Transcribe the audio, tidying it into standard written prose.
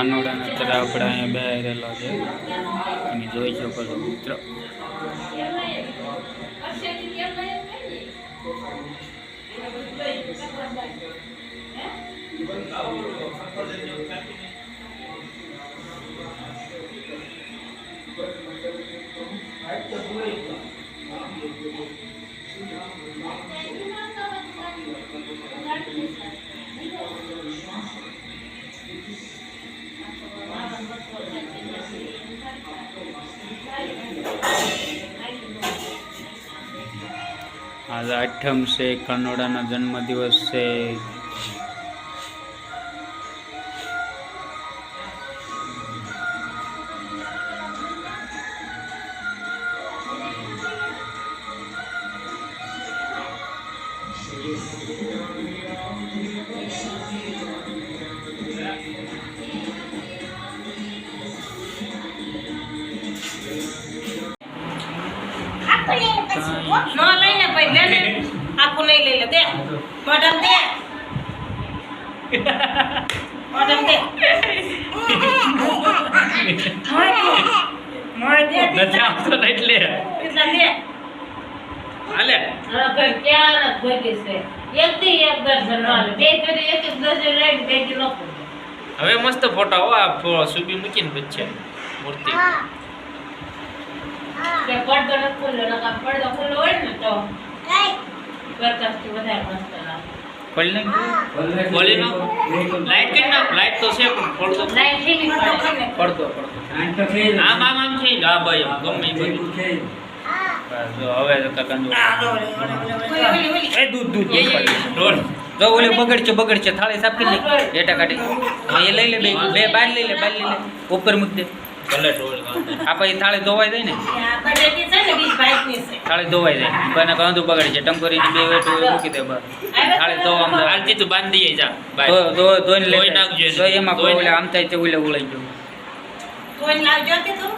કાનોડાના તરા આપણે અહીંયા બેરેલા છે અને જોઈ શકો છો મિત્રો. आज 8મ છે, કાનોડાના જન્મદિવસ છે. No લઈને ભાઈ લે લે આખું નહીં લઈ લે દે મેડમ દે મેડમ દે મોય દે નથી આવતો ને એટલે કેટલા દે હાલે હવે ક્યાં ભોગી છે એક થી એક દર્જન હાલે બે કરી એક દર્જન લઈને બે કિલો હવે મસ્ત ફોટો હો આ સુબી મૂકીને બચ્ચે મૂર્તિ કે પડદો ન ખુલ્લો ન કા પડદો ખુલ્લો હોય ને તો પ્રકાશથી વધારે મસ્ત લાગે. ખોલી નો લાઈટ કે ના લાઈટ તો છે પણ પડદો લાઈટ થી પડદો આમ આમ આમ થઈ હા ભાઈ ગમે એ બધું જો હવે કાકાનો એ દૂધ ઢોલ જો ઓલે બગડ છે થાળી સાફ કરી લે ડેટા કાઢી એ લઈ લે બે બાર લઈ લે ઉપર મૂક દે ભલે ઢોલ આપણે થાળી ધોવાઈ જાય ને આ બડેટી છે ને 20 બાઈક ની છે થાળી ધોવાઈ જાય બને કાંદું બગડે છે ટંકોરીની બે વેટ મૂકી દે બસ થાળી ધોવામાં હાલતી તું બાંધી દઈએ જા ધોઈને નાખજો તો એમાં કોઈ આમ થાય તે ઓલે ઉલાઈ ગયો કોઈ લાવજો કે તું